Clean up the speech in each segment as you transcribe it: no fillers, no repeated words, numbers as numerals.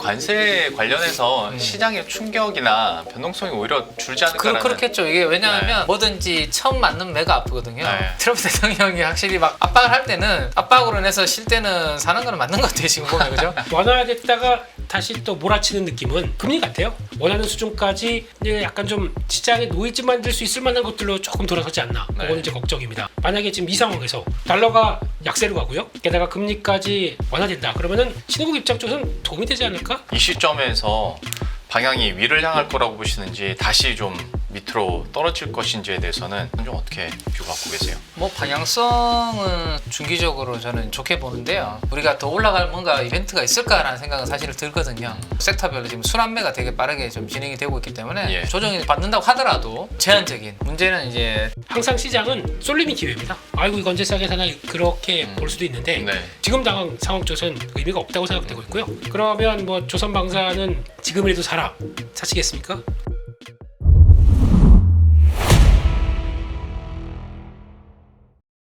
관세 관련해서 시장의 충격이나 변동성이 오히려 줄지 않을까라는. 그렇겠죠. 이게 왜냐하면 뭐든지 처음 맞는 매가 아프거든요. 네. 트럼프 대통령이 확실히 막 압박을 할 때는 압박으로 인해서 실 때는 사는 거는 맞는 것 같아요. 지금 보면 그죠? 완화됐다가 다시 또 몰아치는 느낌은 금리 같아요. 원하는 수준까지 이제 약간 좀 시장에 노이즈 만들 수 있을 만한 것들로 조금 돌아서지 않나. 네. 그거는 이제 걱정입니다. 만약에 지금 이 상황에서 달러가 약세로 가고요. 게다가 금리까지 완화된다. 그러면은 신흥국 입장 쪽에서는 도움이 되지 않을까? 이 시점에서 방향이 위를 향할 거라고 보시는지 다시 좀 밑으로 떨어질 것인지에 대해서는 좀 어떻게 뷰 갖고 계세요? 뭐 방향성은 중기적으로 저는 좋게 보는데요. 우리가 더 올라갈 뭔가 이벤트가 있을까라는 생각은 사실 들거든요. 섹터별로 지금 순환매가 되게 빠르게 좀 진행이 되고 있기 때문에 예. 조정이 받는다고 하더라도 제한적인 문제는 이제 항상 시장은 쏠림이 기회입니다. 아이고 이거 언제 싸게 사나 그렇게 볼 수도 있는데 네. 지금 상황 쪽에서는 의미가 없다고 생각되고 있고요. 그러면 뭐 조선방사는 지금이라도 사시겠습니까?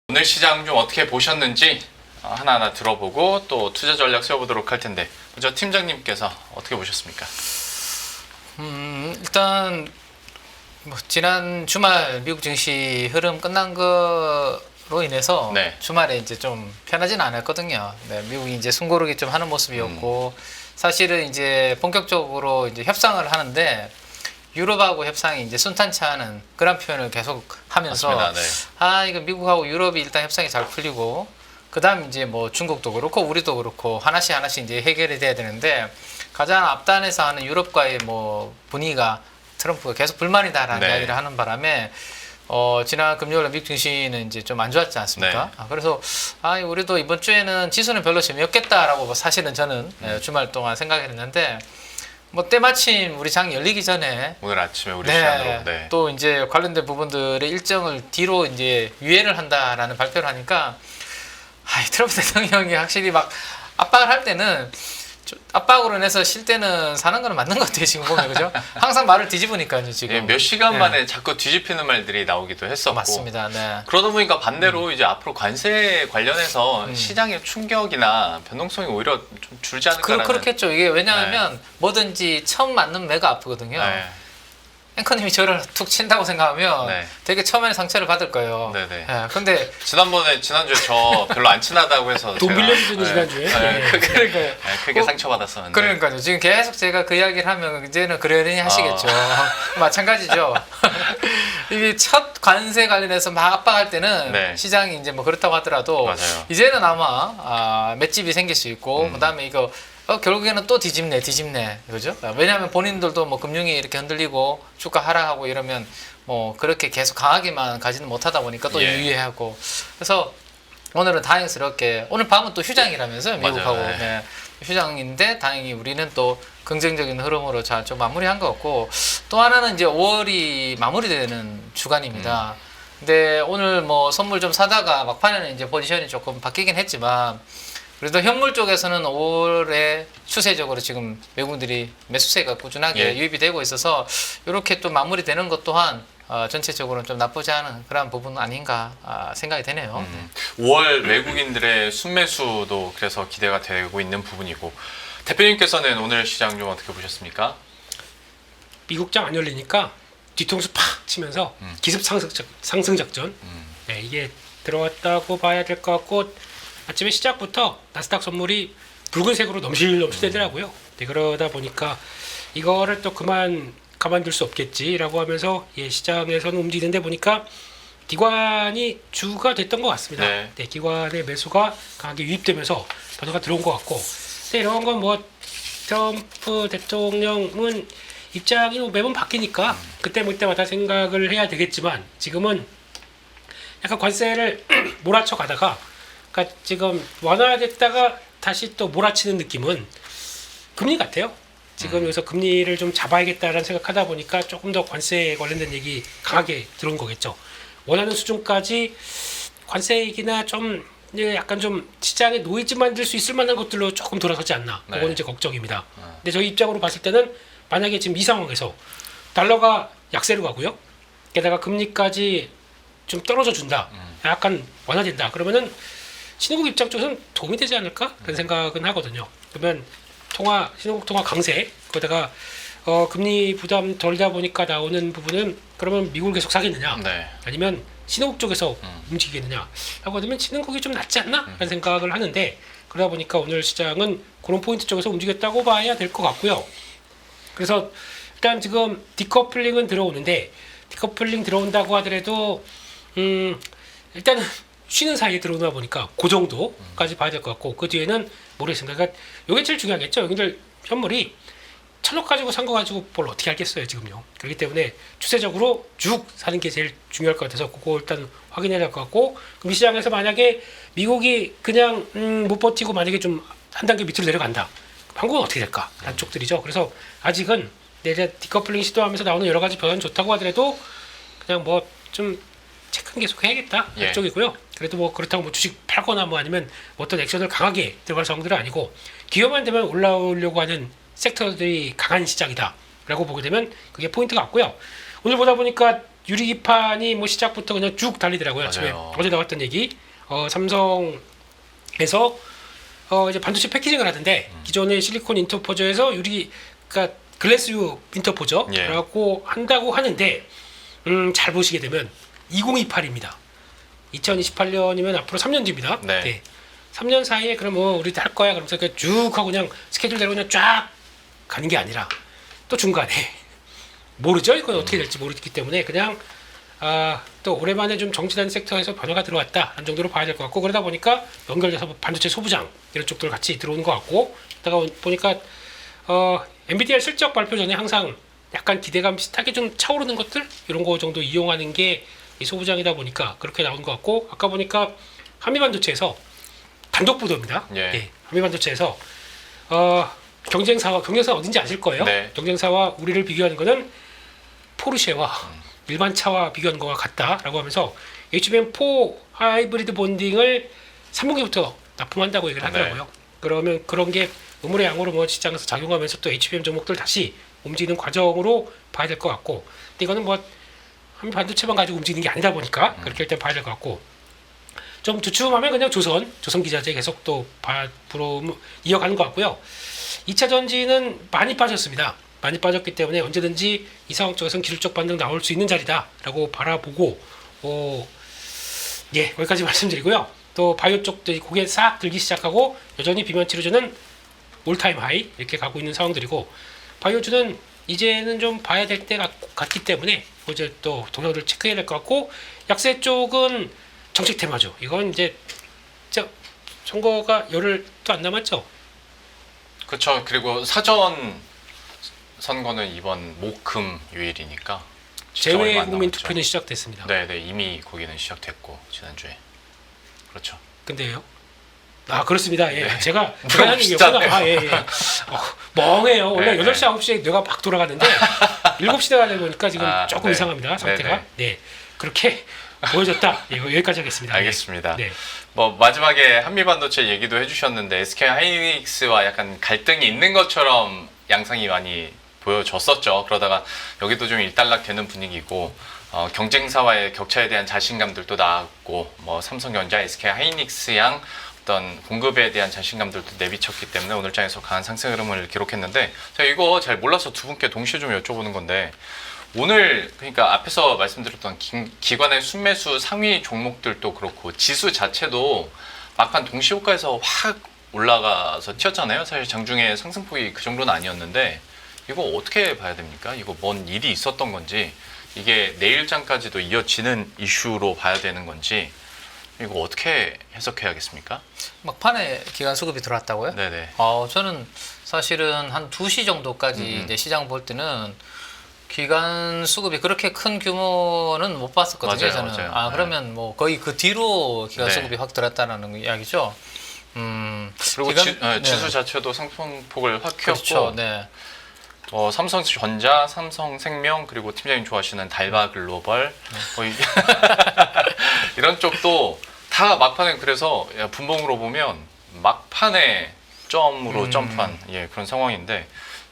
오늘 시장 좀 어떻게 보셨는지 하나하나 들어보고 또 투자 전략 세워보도록 할 텐데 먼저 팀장님께서 어떻게 보셨습니까? 일단 뭐 지난 주말 미국 증시 흐름 끝난 거로 인해서 네. 주말에 이제 좀 편하진 않았거든요. 네, 미국이 이제 숨고르기 좀 하는 모습이었고 사실은 이제 본격적으로 이제 협상을 하는데 유럽하고 협상이 이제 순탄치 않은 그런 표현을 계속 하면서 맞습니다. 네. 이거 미국하고 유럽이 일단 협상이 잘 풀리고 그다음 이제 뭐 중국도 그렇고 우리도 그렇고 하나씩 이제 해결이 돼야 되는데 가장 앞단에서 하는 유럽과의 뭐 분위기가 트럼프가 계속 불만이다라는 네. 이야기를 하는 바람에 지난 금요일에 미국 증시는 이제 좀 안 좋았지 않습니까? 네. 그래서 우리도 이번 주에는 지수는 별로 재미없겠다라고 사실은 저는 주말 동안 생각했는데 뭐 때마침 우리 장 열리기 전에 오늘 아침에 우리 시간으로 네. 또 이제 관련된 부분들의 일정을 뒤로 이제 유예를 한다라는 발표를 하니까 트럼프 대통령이 확실히 막 압박을 할 때는 압박으로 인해서 실 때는 사는 거는 맞는 것 같아요. 지금 보면 그죠? 항상 말을 뒤집으니까요 지금. 예, 몇 시간 만에 자꾸 뒤집히는 말들이 나오기도 했었고 맞습니다. 네. 그러다 보니까 반대로 이제 앞으로 관세 관련해서 시장의 충격이나 변동성이 오히려 좀 줄지 않을까라는. 그렇겠죠. 이게 왜냐하면 뭐든지 처음 맞는 매가 아프거든요. 네. 앵커님이 저를 툭 친다고 생각하면 네. 되게 처음에는 상처를 받을 거예요. 네네. 근데 지난주에 저 별로 안 친하다고 해서 돈 제가- 빌려주더니 지난주에. 크게 그러니까요. 크게 상처받았었는데. 그러니까요. 지금 계속 제가 그 이야기를 하면 이제는 그러려니 하시겠죠. 마찬가지죠. 이게 첫 관세 관련해서 막 압박할 때는 네. 시장이 이제 뭐 그렇다고 하더라도 맞아요. 이제는 아마 맷집이 생길 수 있고 그다음에 이거 결국에는 또 뒤집네 그죠? 왜냐하면 본인들도 뭐 금융이 이렇게 흔들리고 주가 하락하고 이러면 뭐 그렇게 계속 강하게만 가지는 못하다 보니까 또 예. 유의하고 그래서 오늘은 다행스럽게 오늘 밤은 또 휴장이라면서요 미국하고. 맞아요. 네. 네. 휴장인데 다행히 우리는 또 긍정적인 흐름으로 잘 좀 마무리한 것 같고 또 하나는 이제 5월이 마무리되는 주간입니다. 근데 오늘 뭐 선물 좀 사다가 막판에는 이제 포지션이 조금 바뀌긴 했지만 그래도 현물 쪽에서는 5월에 추세적으로 지금 외국인들이 매수세가 꾸준하게 예. 유입이 되고 있어서 이렇게 또 마무리되는 것 또한 전체적으로는 좀 나쁘지 않은 그런 부분 아닌가 생각이 되네요. 5월 외국인들의 순매수도 그래서 기대가 되고 있는 부분이고 대표님께서는 오늘 시장 좀 어떻게 보셨습니까? 미국장 안 열리니까 뒤통수 팍 치면서 기습 상승 작전. 네, 이게 들어왔다고 봐야 될 것 같고 아침에 시작부터 나스닥 선물이 붉은색으로 넘실넘실되더라고요. 네, 그러다 보니까 이거를 또 가만둘 수 없겠지라고 하면서 시장에서는 움직이는데 보니까 기관이 주가 됐던 것 같습니다. 네. 네, 기관의 매수가 강하게 유입되면서 변화가 들어온 것 같고 이런 건 뭐 트럼프 대통령은 입장이 뭐 매번 바뀌니까 그때마다 생각을 해야 되겠지만 지금은 약간 관세를 몰아쳐 가다가 그러니까 지금 완화됐다가 다시 또 몰아치는 느낌은 금리 같아요. 지금 여기서 금리를 좀 잡아야겠다라는 생각하다 보니까 조금 더 관세에 관련된 얘기 강하게 들어온 거겠죠. 원하는 수준까지 관세이기나 좀 약간 좀 시장에 노이즈 만들 수 있을 만한 것들로 조금 돌아서지 않나. 네. 그거는 이제 걱정입니다. 근데 저희 입장으로 봤을 때는 만약에 지금 이 상황에서 달러가 약세로 가고요. 게다가 금리까지 좀 떨어져 준다. 약간 완화된다. 그러면은 신흥국 입장 쪽에서는 도움이 되지 않을까? 그런 생각은 하거든요. 그러면 신흥국 통화 강세 거기다가 금리 부담 덜다 보니까 나오는 부분은 그러면 미국을 계속 사겠느냐 네. 아니면 신흥국 쪽에서 움직이겠느냐 라고 하면 신흥국이 좀 낫지 않나? 라는 생각을 하는데 그러다 보니까 오늘 시장은 그런 포인트 쪽에서 움직였다고 봐야 될 것 같고요. 그래서 일단 지금 디커플링은 들어오는데 디커플링 들어온다고 하더라도 일단은 쉬는 사이에 들어오다 보니까 그 정도까지 봐야 될 것 같고 그 뒤에는 모르겠습니다. 그러니까 이게 제일 중요하겠죠. 여기들 현물이 1,000억 가지고 산 거 가지고 뭘 어떻게 알겠어요 지금요. 그렇기 때문에 추세적으로 쭉 사는 게 제일 중요할 것 같아서 그거 일단 확인해야 될 것 같고 그럼 이 시장에서 만약에 미국이 그냥 못 버티고 만약에 좀 한 단계 밑으로 내려간다. 한국은 어떻게 될까? 라는 쪽들이죠. 그래서 아직은 내재 디커플링 시도하면서 나오는 여러 가지 변화는 좋다고 하더라도 그냥 뭐 좀 체크는 계속 해야겠다 예. 쪽이고요. 그래도 뭐 그렇다고 뭐 주식 팔거나 뭐 아니면 뭐 어떤 액션을 강하게 들어갈 상황들은 아니고 기회만 되면 올라오려고 하는 섹터들이 강한 시장이다라고 보게 되면 그게 포인트 같고요. 오늘 보다 보니까 유리기판이 뭐 시작부터 그냥 쭉 달리더라고요. 아침에 맞아요. 어제 나왔던 얘기 삼성에서 이제 반도체 패키징을 하던데 기존의 실리콘 인터포저에서 그러니까 글래스유 인터포저라고 한다고 하는데 잘 보시게 되면 2028입니다. 2028년이면 앞으로 3년 뒤입니다. 네. 3년 사이에 그럼 뭐 우리 할 거야 그러면서 그냥 쭉 하고 그냥 스케줄대로 그냥 쫙 가는 게 아니라 또 중간에 모르죠. 이건 어떻게 될지 모르기 때문에 그냥 또 오랜만에 좀 정치단 섹터에서 변화가 들어왔다 한 정도로 봐야 될 것 같고 그러다 보니까 연결돼서 뭐 반도체 소부장 이런 쪽들 같이 들어오는 것 같고 그러다가 보니까 엔비디아 실적 발표 전에 항상 약간 기대감 비슷하게 좀 차오르는 것들 이런 거 정도 이용하는 게 이 소부장이다 보니까 그렇게 나온 것 같고 아까 보니까 한미반도체에서 단독 보도입니다. 예. 한미반도체에서 경쟁사가 어딘지 아실 거예요. 네. 경쟁사와 우리를 비교하는 거는 포르쉐와 일반 차와 비교하는 거와 같다라고 하면서 HBM4 하이브리드 본딩을 3분기부터 납품한다고 얘기를 하더라고요. 그러면 그런 게 음물의 양으로 뭐 시장에서 작용하면서 또 HBM 종목들 다시 움직이는 과정으로 봐야 될 것 같고 근데 이거는 뭐 한 반도체만 가지고 움직이는 게 아니다 보니까 그렇게 일단 봐야 될 것 같고 좀 주춤하면 그냥 조선기자재 계속 또 앞으로 이어가는 것 같고요. 2차 전지는 많이 빠졌습니다. 많이 빠졌기 때문에 언제든지 이 상황 쪽에서는 기술적 반등 나올 수 있는 자리다라고 바라보고 거기까지 말씀드리고요. 또 바이오 쪽들이 고개 싹 들기 시작하고 여전히 비만 치료제는 올타임 하이 이렇게 가고 있는 상황들이고 바이오주는 이제는 좀 봐야 될 때 같기 때문에 이제 또 동향을 체크해야 될 것 같고 약세 쪽은 정책 테마죠. 이건 이제 선거가 열흘 또 안 남았죠. 그렇죠. 그리고 사전 선거는 이번 목금 요일이니까 진짜 얼마 재외 안 국민 남았죠. 투표는 시작됐습니다. 네, 이미 거기는 시작됐고 지난주에. 그렇죠. 근데요. 그렇습니다. 예. 네. 제가 하는 얘기였구나. 예. 멍해요. 원래 네, 8시, 9시에 뇌가 막 돌아가는데 7시 되다 보니까 지금 조금 네. 이상합니다. 상태가. 네, 네. 그렇게 보여줬다. 여기까지 하겠습니다. 알겠습니다. 네. 뭐 마지막에 한미반도체 얘기도 해주셨는데 SK 하이닉스와 약간 갈등이 있는 것처럼 양상이 많이 보여졌었죠. 그러다가 여기도 좀 일단락되는 분위기고 경쟁사와의 격차에 대한 자신감들도 나왔고 뭐 삼성전자, SK 하이닉스 양 어떤 공급에 대한 자신감들도 내비쳤기 때문에 오늘 장에서 강한 상승 흐름을 기록했는데 제가 이거 잘 몰라서 두 분께 동시에 좀 여쭤보는 건데 오늘 그러니까 앞에서 말씀드렸던 기관의 순매수 상위 종목들도 그렇고 지수 자체도 막판 동시 호가에서 확 올라가서 튀었잖아요. 사실 장중에 상승폭이 그 정도는 아니었는데 이거 어떻게 봐야 됩니까? 이거 뭔 일이 있었던 건지 이게 내일장까지도 이어지는 이슈로 봐야 되는 건지 이거 어떻게 해석해야겠습니까? 막판에 기간 수급이 들어왔다고요? 네네. 저는 사실은 한 2시 정도까지 이제 시장 볼 때는 기간 수급이 그렇게 큰 규모는 못 봤었거든요. 맞아요, 저는. 맞아요. 그러면 뭐 거의 그 뒤로 기간 네. 수급이 확 들어왔다는 이야기죠. 그리고 기간- 지수 네. 자체도 상승폭을 확 그렇죠. 튀었고 네. 삼성전자, 삼성생명 그리고 팀장님 좋아하시는 달바글로벌 이런 쪽도 다 막판에 그래서 분봉으로 보면 막판에 점으로 점프한 그런 상황인데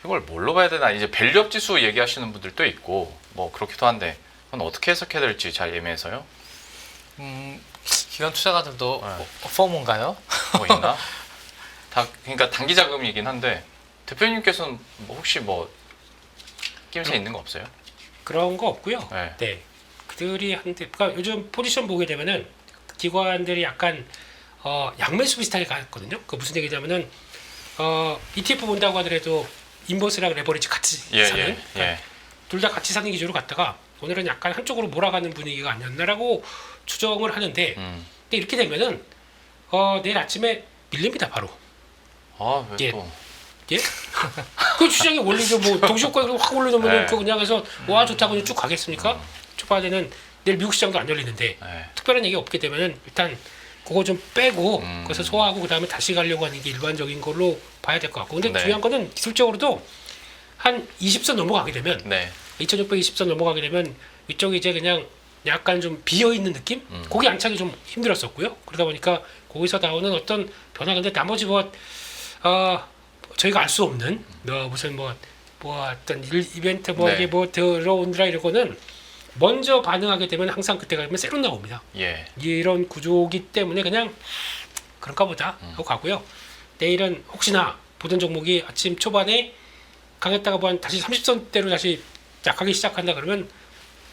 이걸 뭘로 봐야 되나 이제 밸류업 지수 얘기하시는 분들도 있고 뭐 그렇기도 한데 그건 어떻게 해석해야 될지 잘 애매해서요. 기관 투자가들도 포문가요? 뭐 있나? 그러니까 단기 자금이긴 한데 대표님께서는 뭐 혹시 뭐 낌새 있는 거 없어요? 그런 거 없고요. 네. 네. 그들이 한데 그러니까 요즘 포지션 보게 되면은 기관들이 약간 양매수 비슷하게 갔거든요. 그 무슨 얘기냐면은 ETF 본다고 하더라도 인버스랑 레버리지 같이 사는 둘 다 같이 사는 기조로 갔다가 오늘은 약간 한쪽으로 몰아가는 분위기가 아니었나라고 추정을 하는데 근데 이렇게 되면은 내일 아침에 밀립니다 바로. 왜 예. 또? 예? 그 시장이 원리죠. 뭐 동시효과가 확 올라오면 네. 그 그냥 해서 와 좋다고 그냥 쭉 가겠습니까? 초반에는 내일 미국 시장도 안 열리는데 네. 특별한 얘기 없게 되면은 일단 그거 좀 빼고 그래서 소화하고 그 다음에 다시 가려고 하는 게 일반적인 걸로 봐야 될 것 같고 근데 네. 중요한 거는 기술적으로도 한 20선 넘어가게 되면 네. 2620선 넘어가게 되면 위쪽이 이제 그냥 약간 좀 비어 있는 느낌? 거기 안착이 좀 힘들었었고요. 그러다 보니까 거기서 나오는 어떤 변화 근데 나머지 저희가 알 수 없는 무슨 뭐 어떤 이벤트 네. 이게 뭐 들어온다 이러고는 먼저 반응하게 되면 항상 그때가 되면 새로 나옵니다. 예. 이런 구조기 때문에 그냥 그런가 보다 하고 가고요. 내일은 혹시나 보던 종목이 아침 초반에 강했다가 다시 30선대로 다시 약하게 시작한다 그러면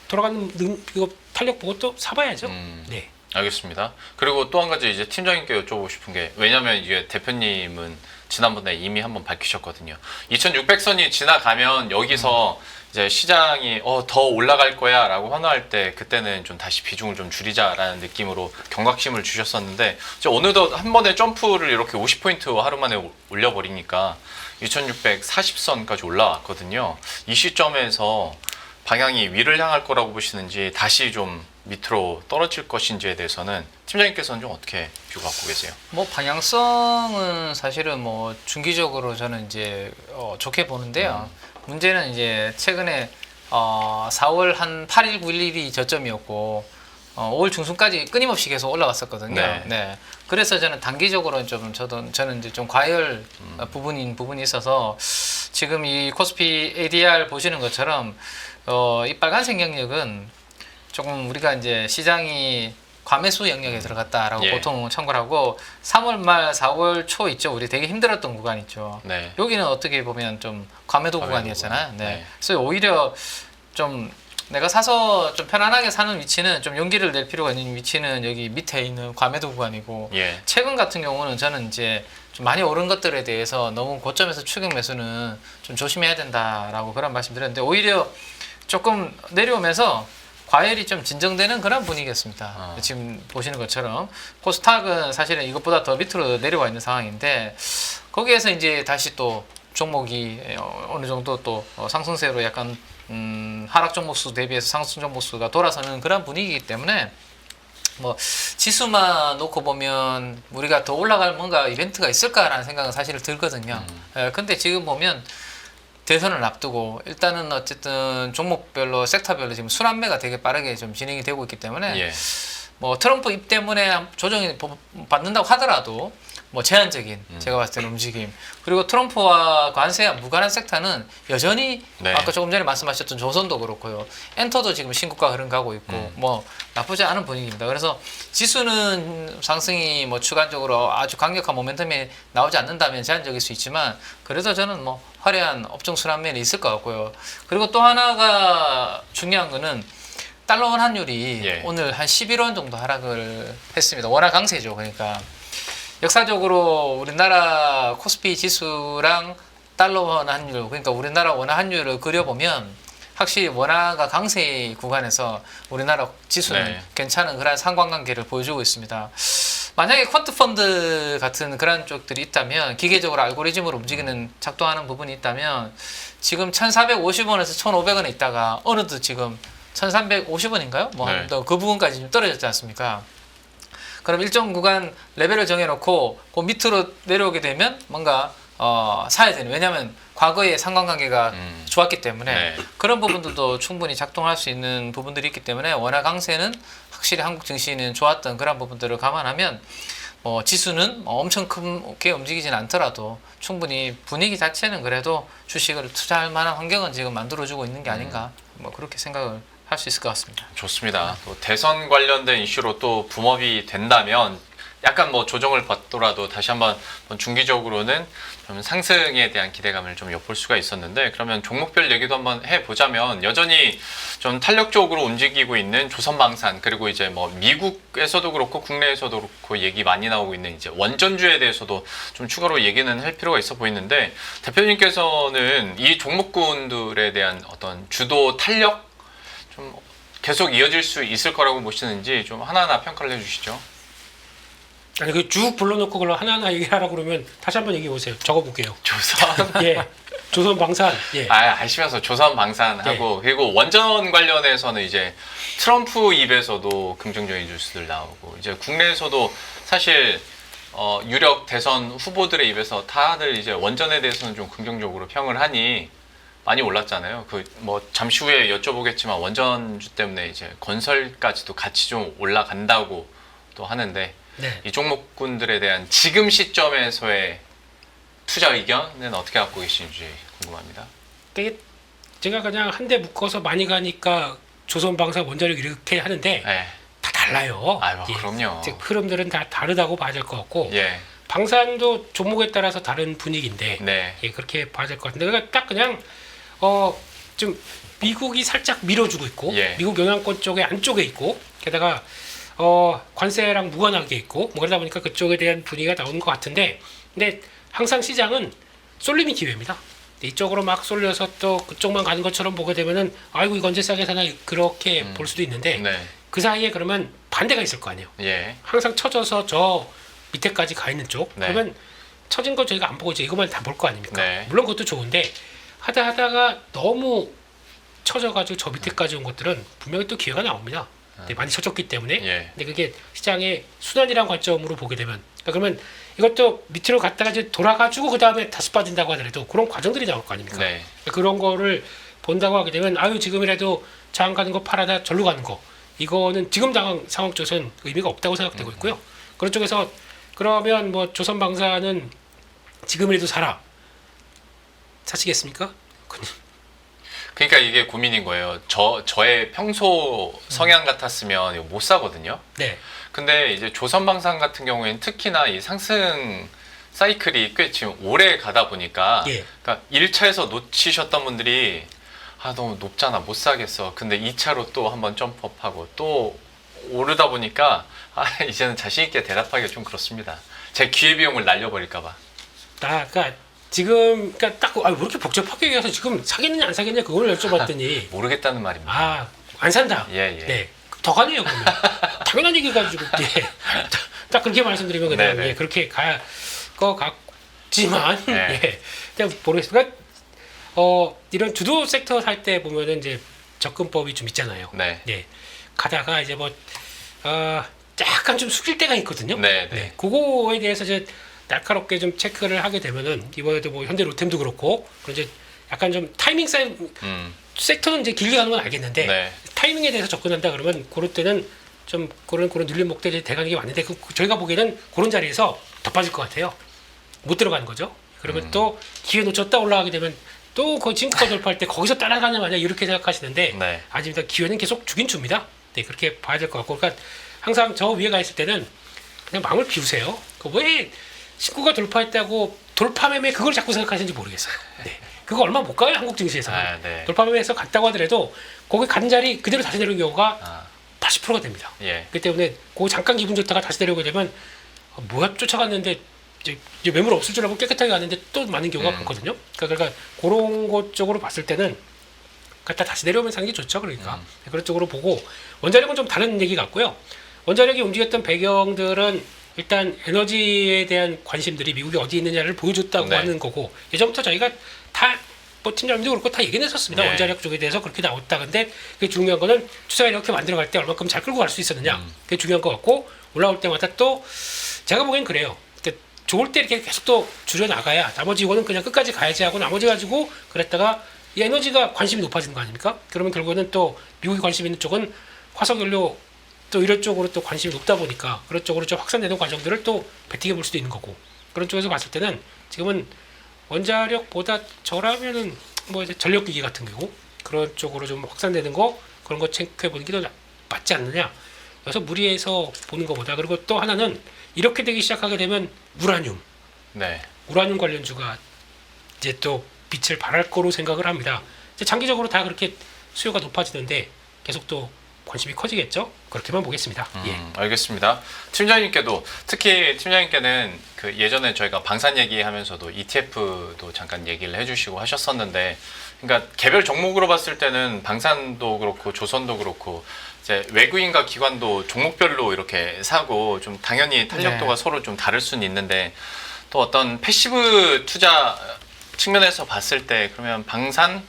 돌아가는 이거 탄력 보고 또 사봐야죠. 네. 알겠습니다. 그리고 또 한 가지 이제 팀장님께 여쭤보고 싶은 게 왜냐면 이게 대표님은 지난번에 이미 한번 밝히셨거든요. 2600선이 지나가면 여기서 이제 시장이 더 올라갈 거야 라고 환호할 때 그때는 좀 다시 비중을 좀 줄이자라는 느낌으로 경각심을 주셨었는데 이제 어느덧 한 번에 점프를 이렇게 50포인트 하루 만에 올려버리니까 2640선까지 올라왔거든요. 이 시점에서 방향이 위를 향할 거라고 보시는지 다시 좀 밑으로 떨어질 것인지에 대해서는 팀장님께서는 좀 어떻게 뷰 갖고 계세요? 뭐 방향성은 사실은 뭐 중기적으로 저는 이제 좋게 보는데요. 문제는 이제 최근에 4월 한 8일, 9일이 저점이었고 5월 중순까지 끊임없이 계속 올라갔었거든요. 네. 네. 그래서 저는 단기적으로 저는 이제 좀 과열 부분이 있어서 지금 이 코스피 ADR 보시는 것처럼 이 빨간색 영역은 조금 우리가 이제 시장이 과매수 영역에 들어갔다라고 예. 보통 참고를 하고 3월 말 4월 초 있죠. 우리 되게 힘들었던 구간 있죠. 네. 여기는 어떻게 보면 좀 과매도 구간이었잖아요. 구간. 네. 네. 그래서 오히려 좀 내가 사서 좀 편안하게 사는 위치는 좀 용기를 낼 필요가 있는 위치는 여기 밑에 있는 과매도 구간이고 예. 최근 같은 경우는 저는 이제 좀 많이 오른 것들에 대해서 너무 고점에서 추격 매수는 좀 조심해야 된다라고 그런 말씀드렸는데 오히려 조금 내려오면서 과열이 좀 진정되는 그런 분위기였습니다. 지금 보시는 것처럼 코스닥은 사실은 이것보다 더 밑으로 내려와 있는 상황인데 거기에서 이제 다시 또 종목이 어느 정도 또 상승세로 약간 하락 종목수 대비해서 상승 종목수가 돌아서는 그런 분위기이기 때문에 뭐 지수만 놓고 보면 우리가 더 올라갈 뭔가 이벤트가 있을까라는 생각은 사실 들거든요. 근데 지금 보면 대선을 앞두고 일단은 어쨌든 종목별로 섹터별로 지금 순환매가 되게 빠르게 좀 진행이 되고 있기 때문에 예. 뭐 트럼프 입 때문에 조정이 받는다고 하더라도 뭐 제한적인 제가 봤을 때는 움직임 그리고 트럼프와 관세와 무관한 섹터는 여전히 네. 아까 조금 전에 말씀하셨던 조선도 그렇고요 엔터도 지금 신고가 흐름 가고 있고 뭐 나쁘지 않은 분위기입니다. 그래서 지수는 상승이 뭐 주간적으로 아주 강력한 모멘텀이 나오지 않는다면 제한적일 수 있지만 그래도 저는 뭐 화려한 업종 순환면이 있을 것 같고요. 그리고 또 하나가 중요한 거는 달러원 환율이 예. 오늘 한 11원 정도 하락을 했습니다. 워낙 강세죠. 그러니까 역사적으로 우리나라 코스피 지수랑 달러원 환율 그러니까 우리나라 원화 환율을 그려보면 확실히 원화가 강세 구간에서 우리나라 지수는 네. 괜찮은 그런 상관관계를 보여주고 있습니다. 만약에 퀀트펀드 같은 그런 쪽들이 있다면 기계적으로 알고리즘으로 움직이는 작동하는 부분이 있다면 지금 1450원에서 1500원에 있다가 어느덧 지금 1350원인가요? 뭐 네. 그 부분까지 좀 떨어졌지 않습니까? 그럼 일정 구간 레벨을 정해놓고 그 밑으로 내려오게 되면 뭔가 사야 되는 왜냐하면 과거의 상관관계가 좋았기 때문에 네. 그런 부분들도 충분히 작동할 수 있는 부분들이 있기 때문에 원화 강세는 확실히 한국 증시는 좋았던 그런 부분들을 감안하면 지수는 엄청 크게 움직이진 않더라도 충분히 분위기 자체는 그래도 주식을 투자할 만한 환경은 지금 만들어주고 있는 게 아닌가 뭐 그렇게 생각을 할 수 있을 것 같습니다. 좋습니다. 또 대선 관련된 이슈로 또 붐업이 된다면 약간 뭐 조정을 받더라도 다시 한번 중기적으로는 좀 상승에 대한 기대감을 좀 엿볼 수가 있었는데, 그러면 종목별 얘기도 한번 해보자면 여전히 좀 탄력적으로 움직이고 있는 조선방산, 그리고 이제 뭐 미국에서도 그렇고 국내에서도 그렇고 얘기 많이 나오고 있는 이제 원전주에 대해서도 좀 추가로 얘기는 할 필요가 있어 보이는데, 대표님께서는 이 종목군들에 대한 어떤 주도 탄력 좀 계속 이어질 수 있을 거라고 보시는지 좀 하나하나 평가를 해주시죠. 아니 그 쭉 불러놓고 그걸 하나하나 얘기하라고 그러면 다시 한번 얘기해 보세요. 적어볼게요. 조선 예, 조선방산. 예. 아시면서 조선방산하고 그리고 원전 관련해서는 이제 트럼프 입에서도 긍정적인 뉴스들 나오고, 이제 국내에서도 사실 유력 대선 후보들의 입에서 다들 이제 원전에 대해서는 좀 긍정적으로 평을 하니 많이 올랐잖아요. 그 뭐 잠시 후에 여쭤보겠지만 원전주 때문에 이제 건설까지도 같이 좀 올라간다고 또 하는데, 네. 이 종목군들에 대한 지금 시점에서의 투자 의견은 어떻게 갖고 계신지 궁금합니다. 되게 제가 그냥 한 대 묶어서 많이 가니까 조선방산 원자력 이렇게 하는데 네. 다 달라요. 아유, 그럼요. 즉 흐름들은 다 다르다고 봐야 될 것 같고, 예. 방산도 종목에 따라서 다른 분위기인데 네. 예, 그렇게 봐야 될 것 같은데, 그러니까 딱 그냥 좀 미국이 살짝 밀어주고 있고, 예. 미국 영향권 쪽에 안쪽에 있고, 게다가 관세랑 무관하게 있고, 뭐 그러다 보니까 그쪽에 대한 분위기가 나오는 것 같은데, 근데 항상 시장은 쏠림이 기회입니다. 이쪽으로 막 쏠려서 또 그쪽만 가는 것처럼 보게 되면은 아이고 이거 언제 싸게 사나 그렇게 볼 수도 있는데, 네. 그 사이에 그러면 반대가 있을 거 아니에요. 예. 항상 쳐져서 저 밑에까지 가 있는 쪽. 네. 그러면 쳐진 거 저희가 안 보고 이제 이것만 다 볼 거 아닙니까? 네. 물론 그것도 좋은데 하다가 너무 쳐져가지고 저 밑에까지 온 것들은 분명히 또 기회가 나옵니다. 네, 많이 쳐졌기 때문에. 예. 근데 그게 시장의 순환이라는 관점으로 보게 되면, 그러면 이것도 밑으로 갔다가 이제 돌아가지고 그 다음에 다시 빠진다고 하더라도 그런 과정들이 나올 거 아닙니까? 네. 그런 거를 본다고 하게 되면 아유 지금이라도 장 가는 거 팔아다 절로 가는 거, 이거는 지금 상황 쪽에서는 의미가 없다고 생각되고 있고요. 그런 쪽에서 그러면 뭐 조선방사는 지금이라도 사시겠습니까? 그러니까 이게 고민인 거예요. 저의 평소 성향 같았으면 이거 못 사거든요. 네. 근데 이제 조선방산 같은 경우에는 특히나 이 상승 사이클이 꽤 지금 오래 가다 보니까, 예. 그러니까 1차에서 놓치셨던 분들이 너무 높잖아 못 사겠어. 근데 2차로 또 한번 점프업하고 또 오르다 보니까 이제는 자신 있게 대답하기가 좀 그렇습니다. 제 기회비용을 날려버릴까봐. 그러니까 지금 그러니까 딱 왜 이렇게 복잡하게 얘기해서 지금 사겠느냐 안 사겠냐 그걸 여쭤봤더니 모르겠다는 말입니다. 안 산다. 예. 네. 더 가네요 그러면. 당연한 얘기 가지고 예. 딱 그렇게 말씀드리면 그냥 네네. 예, 그렇게 갈 것 같지만 네. 예. 그냥 모르겠습니다. 이런 주도 섹터 살 때 보면은 이제 접근법이 좀 있잖아요. 네. 예. 가다가 이제 뭐 약간 좀 숙일 때가 있거든요. 네. 네. 그거에 대해서 이제 날카롭게 좀 체크를 하게 되면은 이번에도 뭐 현대 로템도 그렇고 이제 약간 좀 타이밍 섹터는 이제 길게 가는 건 알겠는데 네. 타이밍에 대해서 접근한다 그러면 그럴 때는 좀 그런 눌림 목대에 대가는 게 맞는데 저희가 보기에는 그런 자리에서 더 빠질 것 같아요. 못 들어가는 거죠. 그러면 또 기회 놓쳤다 올라가게 되면 또 거의 징크가 돌파할 때 거기서 따라가는 마냐 이렇게 생각하시는데 네. 아닙니다. 기회는 계속 주긴 줍니다. 네, 그렇게 봐야 될 것 같고, 그러니까 항상 저 위에 가 있을 때는 그냥 마음을 비우세요. 왜 19가 돌파했다고 돌파매매 그걸 자꾸 생각하시는지 모르겠어요. 네. 그거 얼마 못 가요 한국 증시에서는. 네. 돌파매매에서 갔다고 하더라도 거기 간 자리 그대로 다시 내려오는 경우가 80%가 됩니다. 예. 그렇기 때문에 그 잠깐 기분 좋다가 다시 내려오게 되면 뭐야 쫓아갔는데 이제 매물 없을 줄 알고 깨끗하게 갔는데 또 많은 경우가 많거든요. 그러니까 그런 것 쪽으로 봤을 때는 갖다 다시 내려오면서 하는 게 좋죠. 그러니까 그런 쪽으로 보고, 원자력은 좀 다른 얘기 같고요. 원자력이 움직였던 배경들은 일단 에너지에 대한 관심들이 미국이 어디 있느냐를 보여줬다고 네. 하는 거고, 예전부터 저희가 다 뭐 팀장님도 그렇고 다 얘기는 했었습니다. 네. 원자력 쪽에 대해서 그렇게 나왔다. 근데 그게 중요한 거는 추세가 이렇게 만들어갈 때 얼마큼 잘 끌고 갈 수 있었느냐. 그게 중요한 것 같고, 올라올 때마다 또 제가 보기엔 그래요. 좋을 때 이렇게 계속 또 줄여나가야 나머지 이거는 그냥 끝까지 가야지 하고 나머지 가지고 그랬다가 이 에너지가 관심이 높아지는 거 아닙니까? 그러면 결국에는 또 미국이 관심 있는 쪽은 화석연료 또 이런 쪽으로 또 관심이 높다 보니까 그런 쪽으로 좀 확산되는 과정들을 또 베팅해 볼 수도 있는 거고, 그런 쪽에서 봤을 때는 지금은 원자력보다 저라면은 뭐 이제 전력기기 같은 경우 그런 쪽으로 좀 확산되는 거, 그런 거 체크해 보는 게 더 맞지 않느냐 그래서 무리해서 보는 것보다 그리고 또 하나는 이렇게 되기 시작하게 되면 우라늄 네. 관련주가 이제 또 빛을 발할 거로 생각을 합니다. 이제 장기적으로 다 그렇게 수요가 높아지는데 계속 또 관심이 커지겠죠? 그렇게만 보겠습니다. 예. 알겠습니다. 팀장님께도 특히 팀장님께는 그 예전에 저희가 방산 얘기하면서도 ETF도 잠깐 얘기를 해주시고 하셨었는데, 그러니까 개별 종목으로 봤을 때는 방산도 그렇고 조선도 그렇고 이제 외국인과 기관도 종목별로 이렇게 사고 좀 당연히 탄력도가 네. 서로 좀 다를 수는 있는데 또 어떤 패시브 투자 측면에서 봤을 때 그러면 방산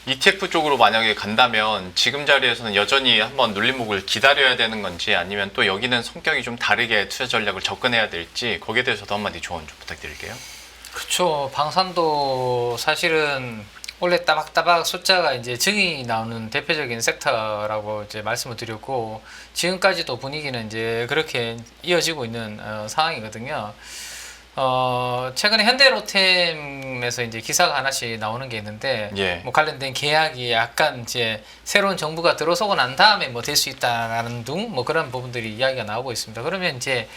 ETF 쪽으로 만약에 간다면 지금 자리에서는 여전히 한번 눌림목을 기다려야 되는 건지 아니면 또 여기는 성격이 좀 다르게 투자 전략을 접근해야 될지 거기에 대해서도 한마디 조언 좀 부탁드릴게요. 그렇죠. 방산도 사실은 원래 따박따박 숫자가 이제 증이 나오는 대표적인 섹터라고 이제 말씀을 드렸고 지금까지도 분위기는 이제 그렇게 이어지고 있는 상황이거든요. 최근에 현대로템에서 이제 기사가 하나씩 나오는 게 있는데, 예. 뭐 관련된 계약이 약간 이제 새로운 정부가 들어서고 난 다음에 뭐 될 수 있다라는 등 뭐 그런 부분들이 이야기가 나오고 있습니다. 그러면 이제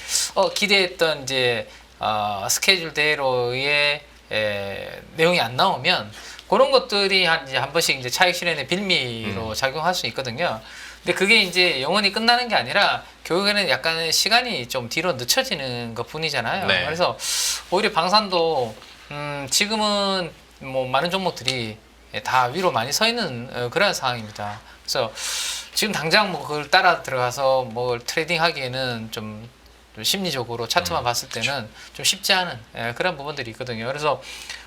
기대했던 이제 스케줄대로의 내용이 안 나오면 그런 것들이 이제 한 번씩 이제 차익 실현의 빌미로 작용할 수 있거든요. 근데 그게 이제 영원히 끝나는 게 아니라 결국에는 약간의 시간이 좀 뒤로 늦춰지는 것 뿐이잖아요. 네. 그래서 오히려 방산도 지금은 뭐 많은 종목들이 다 위로 많이 서 있는 그런 상황입니다. 그래서 지금 당장 뭐 그걸 따라 들어가서 뭐 트레이딩 하기에는 좀 심리적으로 차트만 봤을 때는 좀 쉽지 않은 그런 부분들이 있거든요. 그래서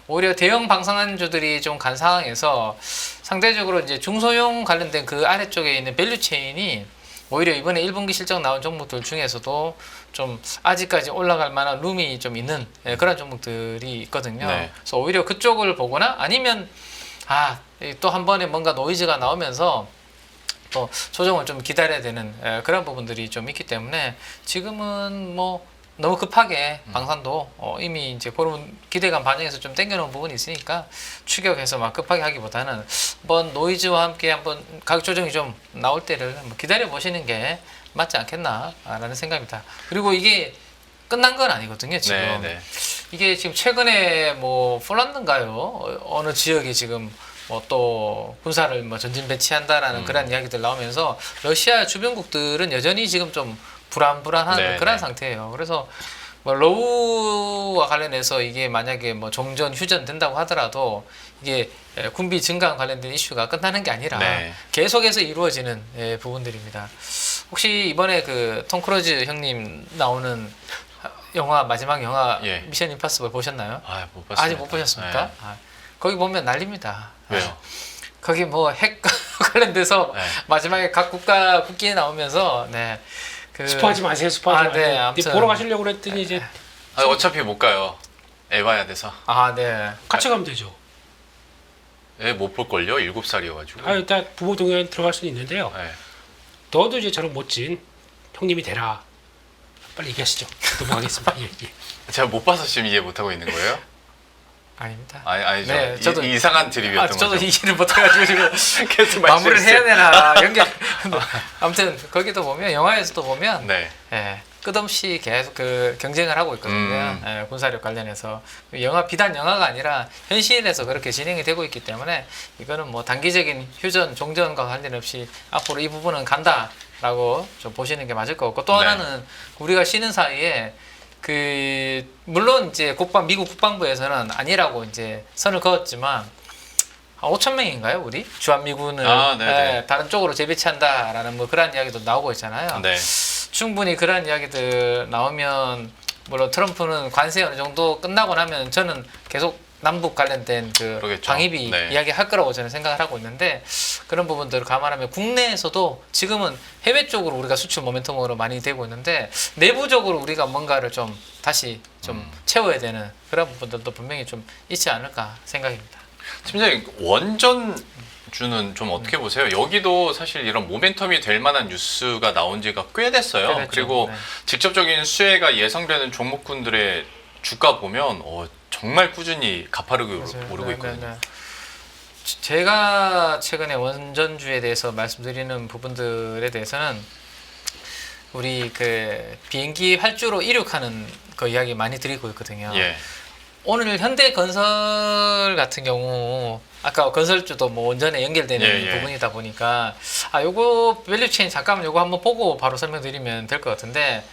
오히려 대형 방산주들이 좀 간 상황에서 상대적으로 이제 중소형 관련된 그 아래쪽에 있는 밸류 체인이 오히려 이번에 1분기 실적 나온 종목들 중에서도 좀 아직까지 올라갈 만한 룸이 좀 있는 그런 종목들이 있거든요. 네. 그래서 오히려 그쪽을 보거나 아니면 또 한 번에 뭔가 노이즈가 나오면서 또 조정을 좀 기다려야 되는 그런 부분들이 좀 있기 때문에 지금은 뭐 너무 급하게 방산도 이미 이제 그런 기대감 반영해서 좀 땡겨놓은 부분이 있으니까 추격해서 막 급하게 하기보다는 한번 노이즈와 함께 한번 가격 조정이 좀 나올 때를 한번 기다려 보시는 게 맞지 않겠나라는 생각입니다. 그리고 이게 끝난 건 아니거든요. 지금 네, 네. 이게 지금 최근에 뭐 폴란드인가요? 어느 지역에 지금 뭐 또 군사를 뭐 전진 배치한다라는 그런 이야기들 나오면서 러시아 주변국들은 여전히 지금 좀 불안한 네, 그런 네. 상태예요. 그래서 뭐 러우와 관련해서 이게 만약에 뭐 종전 휴전 된다고 하더라도 이게 군비 증강 관련된 이슈가 끝나는 게 아니라 네. 계속해서 이루어지는 부분들입니다. 혹시 이번에 그 톰 크루즈 형님 나오는 영화 마지막 영화 예. 미션 임파서블 보셨나요? 못 봤습니다. 아직 못 보셨습니까? 네. 거기 보면 난립니다. 왜요? 거기 뭐 핵 관련돼서 네. 마지막에 각 국기에 나오면서 그 스포하지 마세요. 스포하지 네, 마세요. 아무튼. 보러 가시려고 그랬더니 이제 어차피 못 가요. 애 봐야 돼서. 네. 같이 가면 되죠. 애 못 볼걸요? 7살이어가지고. 일단 부모 동의안 들어갈 수는 있는데요. 네. 너도 이제 저런 멋진 형님이 되라. 빨리 얘기하시죠. 넘어가겠습니다. 예. 제가 못 봐서 지금 이해 못하고 있는 거예요? 아닙니다. 아니죠. 네, 저도- 이상한 드립이었던 저도 거죠. 이해를 못해가지고 지금 계속 마무리를 해야 말씀해주세요. 되나 연결. 아무튼 거기도 보면 영화에서도 보면 네. 끝없이 계속 그 경쟁을 하고 있거든요. 군사력 관련해서 영화 비단 영화가 아니라 현실에서 그렇게 진행이 되고 있기 때문에 이거는 뭐 단기적인 휴전 종전과 관련 없이 앞으로 이 부분은 간다라고 좀 보시는 게 맞을 것 같고 또 네. 하나는 우리가 쉬는 사이에 그 물론 이제 미국 국방부에서는 아니라고 이제 선을 그었지만 5천 명인가요 우리 주한미군을 네네. 다른 쪽으로 재배치한다라는 뭐 그런 이야기도 나오고 있잖아요. 네. 충분히 그런 이야기들 나오면 물론 트럼프는 관세 어느 정도 끝나고 나면 저는 계속 남북 관련된 그 그러겠죠. 방위비 네. 이야기 할 거라고 저는 생각을 하고 있는데 그런 부분들을 감안하면 국내에서도 지금은 해외 쪽으로 우리가 수출 모멘텀으로 많이 되고 있는데 내부적으로 우리가 뭔가를 좀 다시 좀 채워야 되는 그런 부분들도 분명히 좀 있지 않을까 생각입니다. 팀장님 원전주는 좀 어떻게 보세요? 여기도 사실 이런 모멘텀이 될 만한 뉴스가 나온 지가 꽤 됐어요. 꽤 됐죠. 그리고 네. 직접적인 수혜가 예상되는 종목군들의 주가 보면 정말 꾸준히 가파르게 맞아요. 오르고 있거든요. 제가 최근에 원전주에 대해서 말씀드리는 부분들에 대해서는 우리 그 비행기 활주로 이륙하는 그 이야기 많이 드리고 있거든요. 예. 오늘 현대건설 같은 경우 아까 건설주도 뭐 원전에 연결되는 예. 부분이다 보니까 요거 밸류체인 잠깐만 요거 한번 보고 바로 설명드리면 될 것 같은데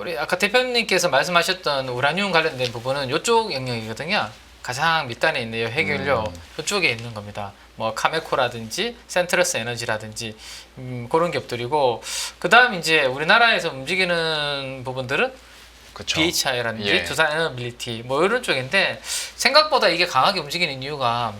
우리 아까 대표님께서 말씀하셨던 우라늄 관련된 부분은 이쪽 영역이거든요. 가장 밑단에 있는 이 해결료 이쪽에 있는 겁니다. 뭐 카메코라든지 센트러스 에너지라든지 그런 기업들이고 그다음 이제 우리나라에서 움직이는 부분들은 그쵸. BHI라든지 예. 두산 에너빌리티 뭐 이런 쪽인데 생각보다 이게 강하게 움직이는 이유가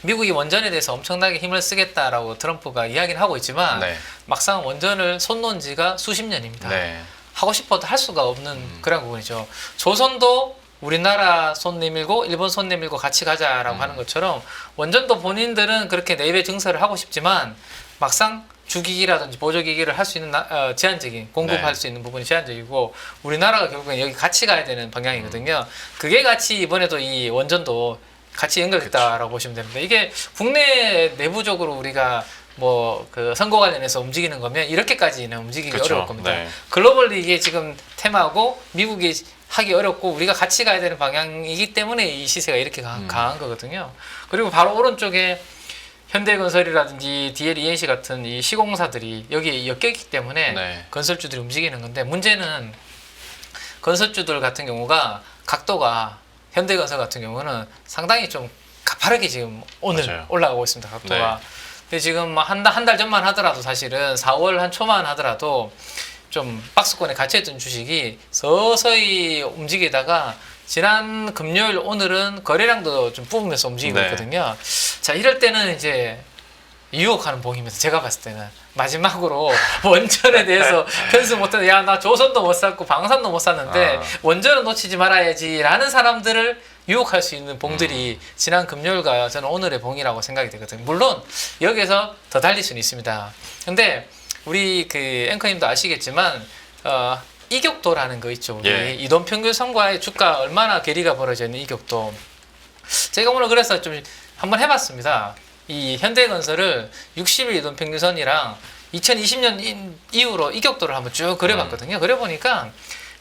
미국이 원전에 대해서 엄청나게 힘을 쓰겠다라고 트럼프가 이야기를 하고 있지만 네. 막상 원전을 손 놓은 지가 수십 년입니다. 네. 하고 싶어도 할 수가 없는 그런 부분이죠. 조선도 우리나라 손 내밀고 일본 손 내밀고 같이 가자라고 하는 것처럼 원전도 본인들은 그렇게 내외 증설을 하고 싶지만 막상 주기기라든지 보조기기를 할 수 있는 제한적인 공급할 네. 수 있는 부분이 제한적이고 우리나라가 결국엔 여기 같이 가야 되는 방향이거든요. 그게 같이 이번에도 이 원전도 같이 연결됐다라고 보시면 됩니다. 이게 국내 내부적으로 우리가 뭐 그 선거 관련해서 움직이는 거면 이렇게까지는 움직이기 그쵸. 어려울 겁니다. 네. 글로벌리 이게 지금 테마고 미국이 하기 어렵고 우리가 같이 가야 되는 방향이기 때문에 이 시세가 이렇게 강한 거거든요. 그리고 바로 오른쪽에 현대건설이라든지 DL-ENC 같은 이 시공사들이 여기에 엮여있기 때문에 네. 건설주들이 움직이는 건데 문제는 건설주들 같은 경우가 각도가 현대건설 같은 경우는 상당히 좀 가파르게 지금 오늘 맞아요. 올라가고 있습니다. 각도가. 근데 지금 한 달 전만 하더라도 사실은 4월 한 초만 하더라도 좀 박스권에 갇혀있던 주식이 서서히 움직이다가 지난 금요일 오늘은 거래량도 좀 뽑으면서 움직이고 네. 있거든요. 자 이럴 때는 이제 유혹하는 봉이면서 제가 봤을 때는 마지막으로 원전에 대해서 편수 못해서 야 나 조선도 못 샀고 방산도 못 샀는데 원전은 놓치지 말아야지 라는 사람들을 유혹할 수 있는 봉들이 지난 금요일과 저는 오늘의 봉이라고 생각이 되거든요. 물론 여기에서 더 달릴 수는 있습니다. 근데 우리 그 앵커님도 아시겠지만 이격도라는 거 있죠. 우리 예. 이동평균선과의 주가 얼마나 괴리가 벌어져 있는 이격도. 제가 오늘 그래서 좀 한번 해봤습니다. 이 현대건설을 60일 이동평균선이랑 2020년 이후로 이격도를 한번 쭉 그려봤거든요. 그려보니까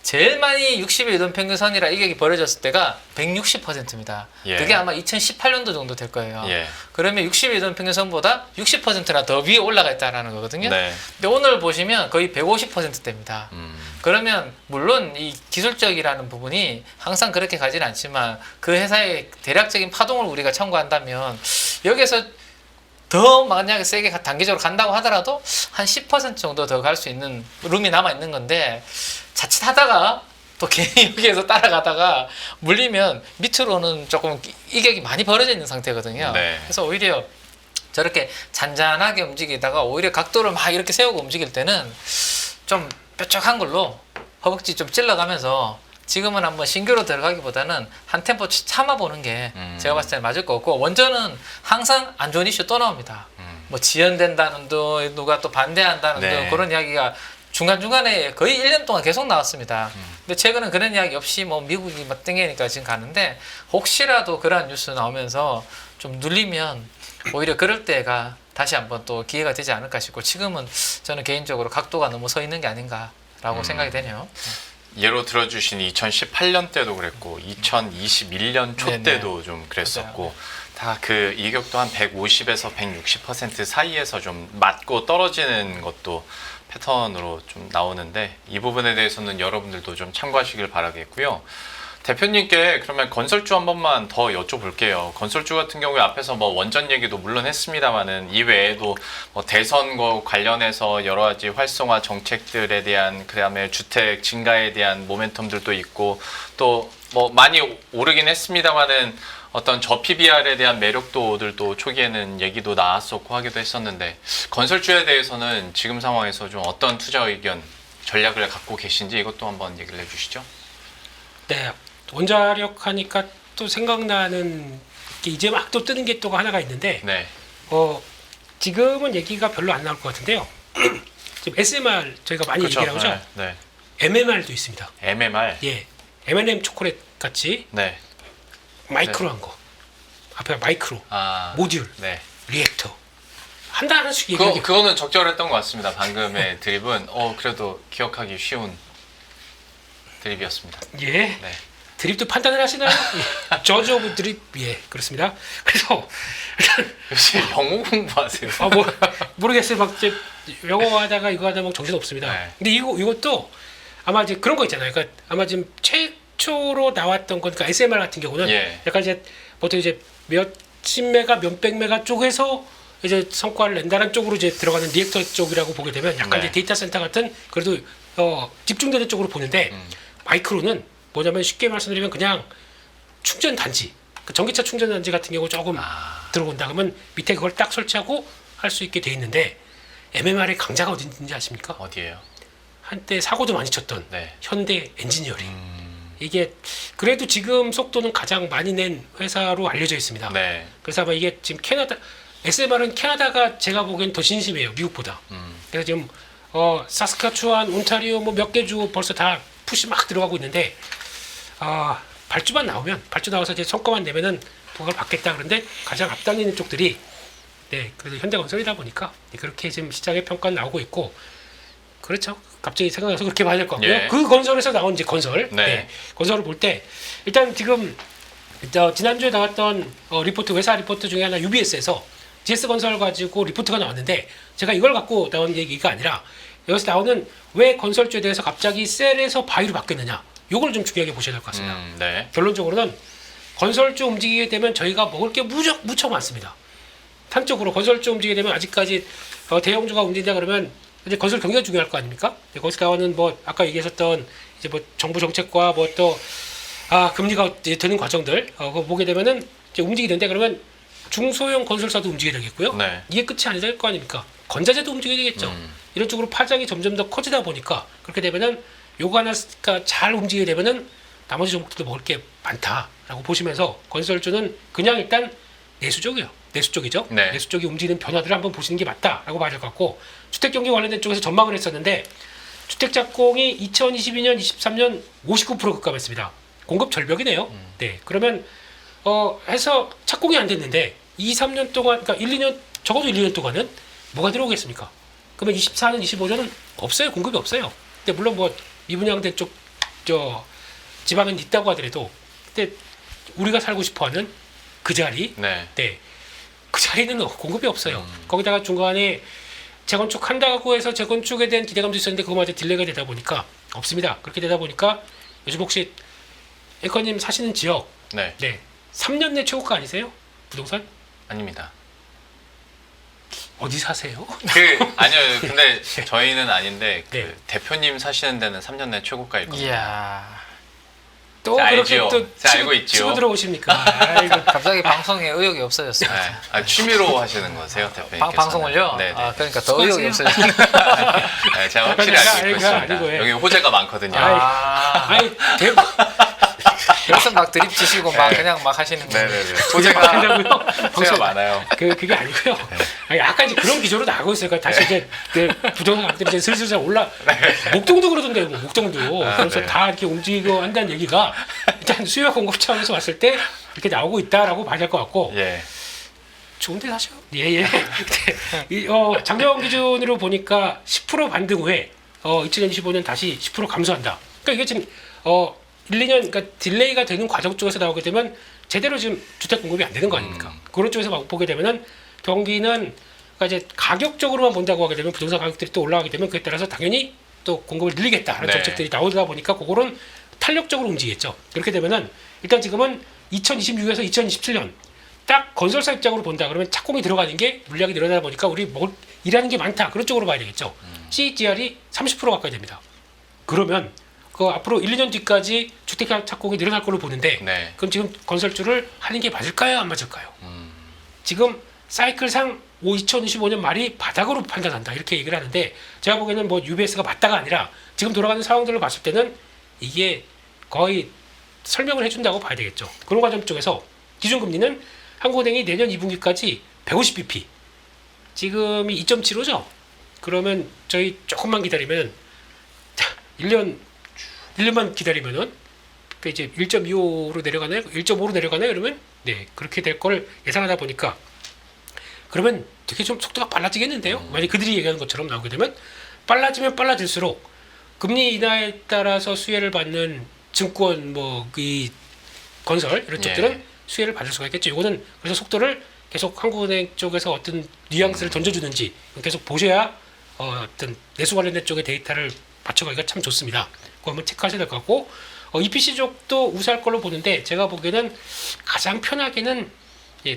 제일 많이 60일 이동평균선이랑 이격이 벌어졌을 때가 160%입니다. 예. 그게 아마 2018년도 정도 될 거예요. 예. 그러면 60일 이동평균선보다 60%나 더 위에 올라가 있다는 거거든요. 네. 근데 오늘 보시면 거의 150%대입니다. 그러면 물론 이 기술적이라는 부분이 항상 그렇게 가지는 않지만 그 회사의 대략적인 파동을 우리가 참고한다면 여기서 더 만약에 세게 단기적으로 간다고 하더라도 한 10% 정도 더 갈 수 있는 룸이 남아 있는 건데 자칫하다가 또 괜히 여기에서 따라가다가 물리면 밑으로는 조금 이격이 많이 벌어져 있는 상태거든요. 네. 그래서 오히려 저렇게 잔잔하게 움직이다가 오히려 각도를 막 이렇게 세우고 움직일 때는 좀 뾰족한 걸로 허벅지 좀 찔러가면서 지금은 한번 신규로 들어가기보다는 한 템포 참아보는 게 제가 봤을 때는 맞을 것 같고 원전은 항상 안 좋은 이슈 또 나옵니다. 뭐 지연된다는 둥 누가 또 반대한다는 네. 둥 그런 이야기가 중간중간에 거의 1년 동안 계속 나왔습니다. 근데 최근은 그런 이야기 없이 뭐 미국이 막 땡기니까 지금 가는데 혹시라도 그러한 뉴스 나오면서 좀 눌리면 오히려 그럴 때가 다시 한번 또 기회가 되지 않을까 싶고 지금은 저는 개인적으로 각도가 너무 서 있는 게 아닌가라고 생각이 되네요. 예로 들어주신 2018년 때도 그랬고 2021년 초 네네. 때도 좀 그랬었고 다 그 이격도 한 150에서 160% 사이에서 좀 맞고 떨어지는 것도 패턴으로 좀 나오는데 이 부분에 대해서는 여러분들도 좀 참고하시길 바라겠고요. 대표님께 그러면 건설주 한 번만 더 여쭤볼게요. 건설주 같은 경우에 앞에서 뭐 원전 얘기도 물론 했습니다만은 이외에도 뭐 대선과 관련해서 여러 가지 활성화 정책들에 대한 그다음에 주택 증가에 대한 모멘텀들도 있고 또 뭐 많이 오르긴 했습니다만은 어떤 저PBR에 대한 매력도들도 초기에는 얘기도 나왔었고 하기도 했었는데 건설주에 대해서는 지금 상황에서 좀 어떤 투자 의견 전략을 갖고 계신지 이것도 한번 얘기를 해주시죠. 네, 원자력 하니까 또 생각나는 게 이제 막 또 뜨는 게 또 하나가 있는데 네. 지금은 얘기가 별로 안 나올 것 같은데요. 지금 SMR 저희가 많이 그렇죠. 얘기를 하죠. 네. MMR도 있습니다. MMR. 예, M&M 초콜릿 같이 네. 마이크로한 거. 앞에 마이크로, 아. 모듈, 네. 리액터. 한다는 식 얘기하기. 그거는 적절했던 것 같습니다. 방금의 드립은 그래도 기억하기 쉬운 드립이었습니다. 예. 네. 드립도 판단을 하시나요? 예. 저지 오브 드립. 예, 그렇습니다. 그래서 일단 역시 영어 공부하세요. 모르겠어요. 막 이제 영어 하다가 이거 하다 막 정신 없습니다. 네. 근데 이것도 아마 이제 그런 거 있잖아요. 그러니까 아마 지금 최초로 나왔던 건 그러니까 SMR 같은 경우는 예. 약간 이제 보통 이제 몇십 메가, 몇백 메가 쪽에서 이제 성과를 낸다는 쪽으로 이제 들어가는 리액터 쪽이라고 보게 되면 약간 네. 이제 데이터 센터 같은 그래도 집중되는 쪽으로 보는데 마이크로는 뭐냐면 쉽게 말씀드리면 그냥 충전 단지, 그 전기차 충전 단지 같은 경우 조금 들어온다 그러면 밑에 그걸 딱 설치하고 할 수 있게 돼 있는데 MMR의 강자가 어딘지 아십니까? 어디예요? 한때 사고도 많이 쳤던 네. 현대 엔지니어링. 이게 그래도 지금 속도는 가장 많이 낸 회사로 알려져 있습니다. 네. 그래서 아마 이게 지금 캐나다 SMR은 캐나다가 제가 보기엔 더 진심이에요, 미국보다. 그래서 지금 사스카추안, 온타리오 뭐 몇 개 주 벌써 다 푸시 막 들어가고 있는데 발주만 나오면 발주 나와서 이제 성과만 내면은 그걸 받겠다 그런데 가장 앞당기는 쪽들이 네 그래도 현대건설이다 보니까 그렇게 지금 시장의 평가 나오고 있고 그렇죠. 갑자기 생각나서 그렇게 봐야 될 것 같고요. 예. 그 건설에서 나온 이제 건설, 네. 건설을 볼 때 일단 지금 지난주에 나왔던 리포트 회사 리포트 중에 하나 UBS에서 GS 건설 가지고 리포트가 나왔는데 제가 이걸 갖고 나온 얘기가 아니라 여기서 나오는 왜 건설주에 대해서 갑자기 셀에서 바이로 바뀌었느냐 요걸 좀 중요하게 보셔야 될 것 같습니다. 네. 결론적으로는 건설주 움직이게 되면 저희가 먹을 게 무척 많습니다. 한쪽으로 건설주 움직이게 되면 아직까지 대형주가 움직인다 그러면 이제 건설 경기가 중요할 거 아닙니까? 거기서 나오는 뭐 아까 얘기했었던 이제 뭐 정부 정책과 뭐 또 금리가 이제 되는 과정들 그거 보게 되면은 이제 움직이는데 그러면 중소형 건설사도 움직여야 되겠고요. 네. 이게 끝이 아닐 거 아닙니까? 건자재도 움직여야 되겠죠. 이런 쪽으로 파장이 점점 더 커지다 보니까 그렇게 되면은 요거 하나가 잘 움직이게 되면은 나머지 종목들도 먹을 게 많다라고 보시면서 건설주는 그냥 일단 내수 쪽이에요. 내수 쪽이죠. 네. 내수 쪽이 움직이는 변화들을 한번 보시는 게 맞다라고 봐야 될 것 같고 주택 경기 관련된 쪽에서 전망을 했었는데 주택 착공이 2022년, 23년 59% 급감했습니다. 공급 절벽이네요. 네. 그러면 해서 착공이 안 됐는데 2, 3년 동안 그러니까 1, 2년 적어도 1, 2년 동안은 뭐가 들어오겠습니까? 그러면 24년, 25년은 없어요. 공급이 없어요. 근데 물론 뭐 미분양된 쪽 지방은 있다고 하더라도 근데 우리가 살고 싶어하는 그 자리, 네. 네, 그 자리는 공급이 없어요. 거기다가 중간에 재건축한다고 해서 재건축에 대한 기대감도 있었는데 그거마저 딜레이가 되다 보니까 없습니다. 그렇게 되다 보니까 요즘 혹시 앵커님 사시는 지역, 네. 네, 3년 내 최고가 아니세요? 부동산? 아닙니다. 어디 사세요? 아니요. 근데 저희는 아닌데 네. 대표님 사시는 데는 3년 내 최고가일 겁니다. 이야. 또 자, 그렇게 알지요. 또 자, 알고 있지요. 치고 들어오십니까? 아이고. 갑자기 방송에 의욕이 없어졌어요. 네. 취미로 하시는 거세요, 대표님께서? 방송을요? 네. 그러니까 더 의욕이 수고하세요. 없어졌어요. 네, 제가 확실히 알고 아이고, 있습니다. 아니고, 예. 여기 호재가 많거든요. 아니 여기서 막 드립 치시고 막 네. 그냥 막 하시는 거예요. 네네네. 호재가 호재가 방송 많아요. 그게 아니고요. 아니, 약간 이제 그런 기조로 나가고 있어요. 그러니까 다시 이제 그 부동산들이 이제 슬슬 올라. 목동도 그러던데요. 뭐, 목동도. 그래서 네. 다 이렇게 움직이고 한다는 얘기가 일단 수요와 공급 차원에서 봤을 때 이렇게 나오고 있다라고 봐야 될 것 같고. 예. 좋은데 사셔. 예예. 작년 기준으로 보니까 10% 반등 후에 2025년 다시 10% 감소한다. 그러니까 이게 지금 1, 2년 그러니까 딜레이가 되는 과정 쪽에서 나오게 되면 제대로 지금 주택 공급이 안 되는 거 아닙니까? 그런 쪽에서 막 보게 되면은 경기는 그러니까 이제 가격적으로만 본다고 하게 되면 부동산 가격들이 또 올라가게 되면 그에 따라서 당연히 또 공급을 늘리겠다라는 네. 정책들이 나오다 보니까 그거는 탄력적으로 움직이겠죠. 그렇게 되면은 일단 지금은 2026에서 2027년 딱 건설사 입장으로 본다 그러면 착공이 들어가는 게 물량이 늘어나다 보니까 우리 일하는 게 많다 그런 쪽으로 봐야 되겠죠. CAGR이 30% 가까이 됩니다. 그러면 그 앞으로 1, 2년 뒤까지 주택 착공이 늘어날 걸로 보는데 네. 그럼 지금 건설주를 하는 게 맞을까요? 안 맞을까요? 지금 사이클상 2025년 말이 바닥으로 판단한다 이렇게 얘기를 하는데 제가 보기에는 뭐 UBS가 맞다가 아니라 지금 돌아가는 상황들을 봤을 때는 이게 거의 설명을 해준다고 봐야 되겠죠. 그런 과정 쪽에서 기준금리는 한국은행이 내년 2분기까지 150bp 지금이 2.75죠. 그러면 저희 조금만 기다리면 1년만 기다리면은 그 이제 1.25로 내려가나요? 1.5로 내려가나요? 그러면 네 그렇게 될 걸 예상하다 보니까 그러면 되게 좀 속도가 빨라지겠는데요. 만약 그들이 얘기하는 것처럼 나오게 되면 빨라지면 빨라질수록 금리 인하에 따라서 수혜를 받는 증권 뭐 이 건설 이런 쪽들은 수혜를 받을 수가 있겠죠. 이거는 그래서 속도를 계속 한국은행 쪽에서 어떤 뉘앙스를 던져주는지 계속 보셔야 어떤 내수 관련된 쪽의 데이터를 맞춰가기가 참 좋습니다. 그거 한번 체크하셔야 될 것 같고 EPC 쪽도 우세할 걸로 보는데 제가 보기에는 가장 편하게는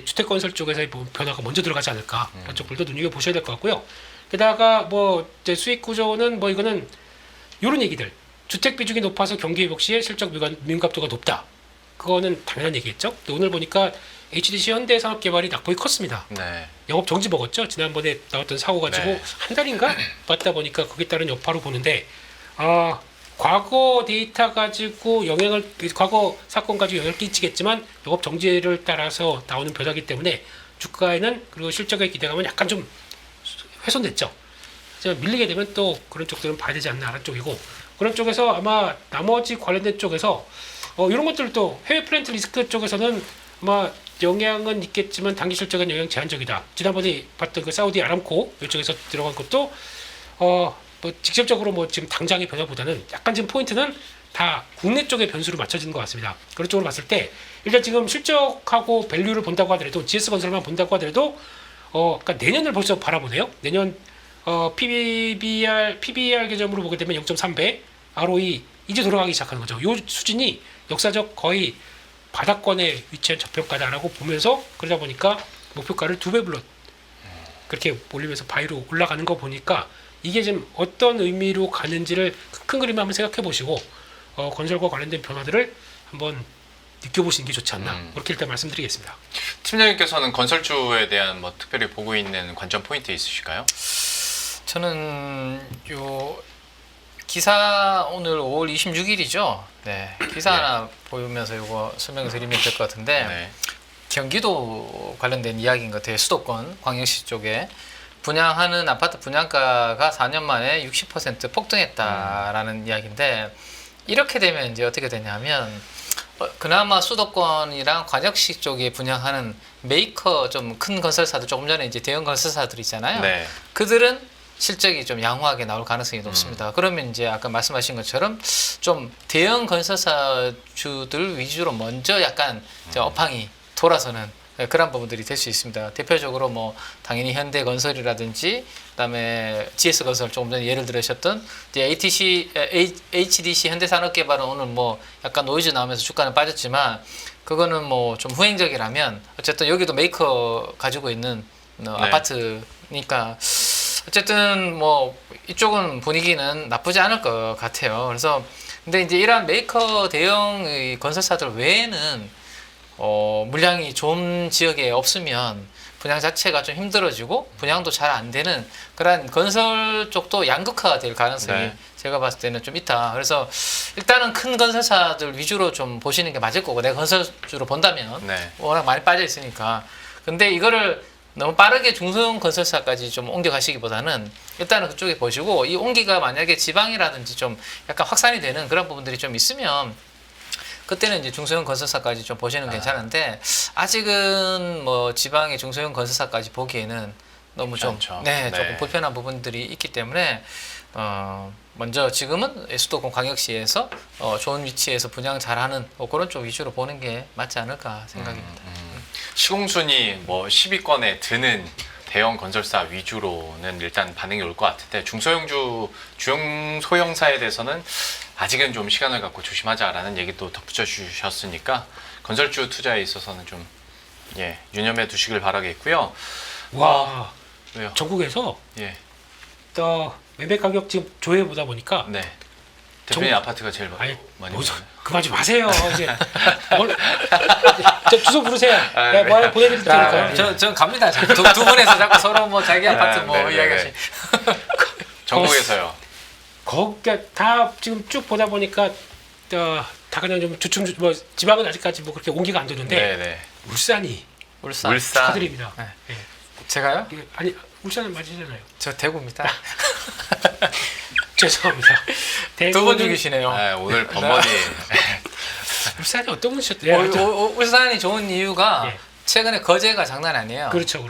주택건설 쪽에서의 변화가 먼저 들어가지 않을까 그런 쪽들도 눈여겨보셔야 될 것 같고요. 게다가 뭐 이제 수익 구조는 뭐 이거는 이런 얘기들 주택 비중이 높아서 경기 회복 시에 실적 민감도가 높다. 그거는 당연한 얘기겠죠. 근데 오늘 보니까 HDC 현대산업개발이 낙폭이 컸습니다. 네. 영업 정지 먹었죠. 지난번에 나왔던 사고 가지고 네. 한 달인가 받다 보니까 거기에 따른 여파로 보는데 과거 데이터 가지고 과거 사건 가지고 영향을 끼치겠지만 영업 정지를 따라서 나오는 변화이기 때문에 주가에는 그리고 실적의 기대감은 약간 좀 훼손됐죠. 밀리게 되면 또 그런 쪽들은 봐야 되지 않나 하는 쪽이고 그런 쪽에서 아마 나머지 관련된 쪽에서 이런 것들도 해외 플랜트 리스크 쪽에서는 아마 영향은 있겠지만 단기 실적은 영향 제한적이다. 지난번에 봤던 그 사우디 아람코 이쪽에서 들어간 것도 뭐 직접적으로 뭐 지금 당장의 변화보다는 약간 지금 포인트는 다 국내 쪽의 변수로 맞춰지는 것 같습니다. 그런 쪽으로 봤을 때 일단 지금 실적하고 밸류를 본다고 하더라도 GS건설만 본다고 하더라도 그러니까 내년을 벌써 바라보네요. 내년 PBR 개념으로 보게 되면 0.3배, ROE 이제 돌아가기 시작하는 거죠. 이 수준이 역사적 거의 바닥권에 위치한 저평가다라고 보면서 그러다 보니까 목표가를 2배 불러 그렇게 올리면서 바이로 올라가는 거 보니까 이게 지금 어떤 의미로 가는지를 큰 그림을 한번 생각해 보시고 건설과 관련된 변화들을 한번 느껴보시는 게 좋지 않나 그렇게 일단 말씀드리겠습니다. 팀장님께서는 건설주에 대한 뭐 특별히 보고 있는 관전 포인트 있으실까요? 저는 요 기사 오늘 5월 26일이죠. 네, 기사 하나 보면서 이거 설명드리면 될 것 같은데 네. 경기도 관련된 이야기인 것 같아요. 수도권 광역시 쪽에 분양하는 아파트 분양가가 4년 만에 60% 폭등했다라는 이야기인데 이렇게 되면 이제 어떻게 되냐면 그나마 수도권이랑 광역시 쪽에 분양하는 메이커 좀 큰 건설사들 조금 전에 이제 대형 건설사들 있잖아요. 네. 그들은 실적이 좀 양호하게 나올 가능성이 높습니다. 그러면 이제 아까 말씀하신 것처럼 좀 대형 건설사주들 위주로 먼저 약간 업황이 돌아서는 그런 부분들이 될 수 있습니다. 대표적으로 뭐 당연히 현대건설이라든지 그다음에 GS건설 조금 전에 예를 들으셨던 이제 HDC 현대산업개발은 오늘 뭐 약간 노이즈 나오면서 주가는 빠졌지만 그거는 뭐 좀 후행적이라면 어쨌든 여기도 메이커 가지고 있는 아파트니까 어쨌든 뭐 이쪽은 분위기는 나쁘지 않을 것 같아요. 그래서 근데 이제 이러한 메이커 대형 건설사들 외에는 물량이 좋은 지역에 없으면 분양 자체가 좀 힘들어지고 분양도 잘 안 되는 그런 건설 쪽도 양극화가 될 가능성이 제가 봤을 때는 좀 있다. 그래서 일단은 큰 건설사들 위주로 좀 보시는 게 맞을 거고 내가 건설주로 본다면 워낙 많이 빠져 있으니까. 근데 이거를 너무 빠르게 중소형 건설사까지 좀 옮겨가시기보다는 일단은 그쪽에 보시고 이 옮기가 만약에 지방이라든지 좀 약간 확산이 되는 그런 부분들이 좀 있으면 그때는 이제 중소형 건설사까지 좀 보시는 괜찮은데 아직은 뭐 지방의 중소형 건설사까지 보기에는 너무 좀 조금 불편한 부분들이 있기 때문에 먼저 지금은 수도권 광역시에서 좋은 위치에서 분양 잘하는 그런 쪽 위주로 보는 게 맞지 않을까 생각입니다. 시공순위 뭐 10위권에 드는 대형 건설사 위주로는 일단 반응이 올 것 같은데 중소형사에 대해서는 아직은 좀 시간을 갖고 조심하자라는 얘기도 덧붙여 주셨으니까 건설주 투자에 있어서는 좀 유념해 두시길 바라겠고요. 와, 왜요? 전국에서 또 매매 가격 지금 조회 보다 보니까 대표님 아파트가 제일 많이 그만 좀 하세요. 이제 주소 부르세요. 뭐 하나 보내드릴 테니까요. 전 갑니다. 두 분에서 자꾸 서로 뭐 자기 아파트 이야기하시. 전국에서요. 거기가 다 지금 쭉 보다 보니까 다 그냥 좀 주춤 뭐 지방은 아직까지 뭐 그렇게 온기가 안 되는데 울산 축하드립니다. 제가요? 아니 울산은 맞으잖아요. 저 대구입니다. 죄송합니다. 두 번 죽이시네요. 오늘 번번이 울산이 어떤 분이셨대요? 울산이 좋은 이유가 최근에 거제가 장난 아니에요. 그렇죠.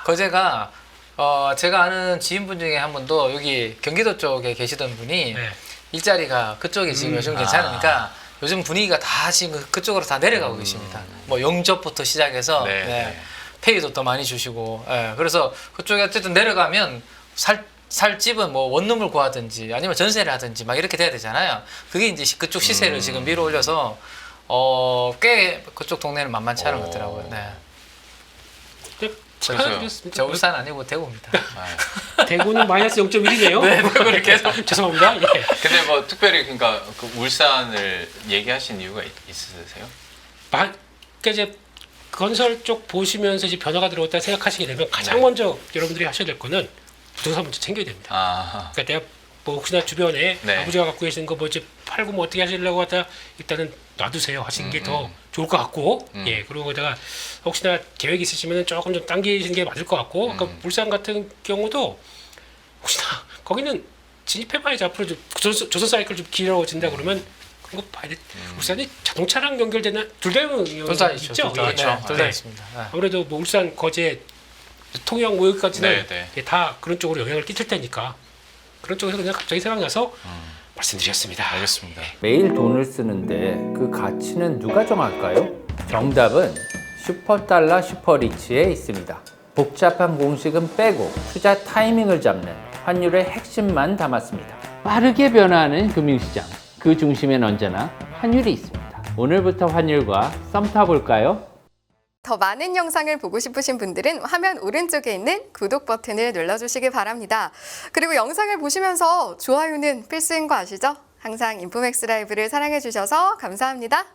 거제가 제가 아는 지인분 중에 한 분도 여기 경기도 쪽에 계시던 분이 네. 일자리가 그쪽이 지금 요즘 괜찮으니까 요즘 분위기가 다 지금 그쪽으로 다 내려가고 계십니다. 뭐 영접부터 시작해서 네, 네, 네. 페이도 더 많이 주시고 예, 그래서 그쪽에 어쨌든 내려가면 살 집은 뭐 원룸을 구하든지 아니면 전세를 하든지 막 이렇게 돼야 되잖아요. 그게 이제 그쪽 시세를 지금 밀어 올려서 꽤 그쪽 동네는 만만치 않은 것 같더라고요. 네. 축하드렸습니다. 저 울산 아니고 대구입니다. 대구는 마이너스 0.1이네요. 네, 대구를 계속. 죄송합니다. 예. 근데 뭐 특별히 그러니까 그 울산을 얘기하신 이유가 있으세요? 이제 건설 쪽 보시면서 이제 변화가 들어왔다 생각하시게 되면 가장 네. 먼저 여러분들이 하셔야 될 거는 부동산 먼저 챙겨야 됩니다. 아, 그러니까 내가 뭐 혹시나 주변에 네. 아버지가 갖고 계시는 거 뭐 이제 팔고 뭐 어떻게 하시려고 하다 일단은 놔두세요 하시는 게 더 좋을 것 같고 예 그리고 거기다가 혹시나 계획 있으시면 조금 좀 당기시는 게 맞을 것 같고 그러니까 울산 같은 경우도 혹시나 거기는 진입해봐야지 앞으로 좀 조선 사이클 좀 길어진다 그러면 그런 거 봐야 돼. 울산이 자동차랑 연결되는 둘 다 둘다 있죠. 있죠. 그렇죠. 둘 다 네. 있습니다. 네. 아무래도 뭐 울산, 거제, 통영 뭐 여기까지는 네, 예, 다 그런 쪽으로 영향을 끼칠 테니까 그런 쪽에서 그냥 갑자기 생각나서 말씀드렸습니다. 알겠습니다. 매일 돈을 쓰는데 그 가치는 누가 정할까요? 정답은 슈퍼달러 슈퍼리치에 있습니다. 복잡한 공식은 빼고 투자 타이밍을 잡는 환율의 핵심만 담았습니다. 빠르게 변화하는 금융시장, 그 중심엔 언제나 환율이 있습니다. 오늘부터 환율과 썸 타볼까요? 더 많은 영상을 보고 싶으신 분들은 화면 오른쪽에 있는 구독 버튼을 눌러주시기 바랍니다. 그리고 영상을 보시면서 좋아요는 필수인 거 아시죠? 항상 인포맥스 라이브를 사랑해주셔서 감사합니다.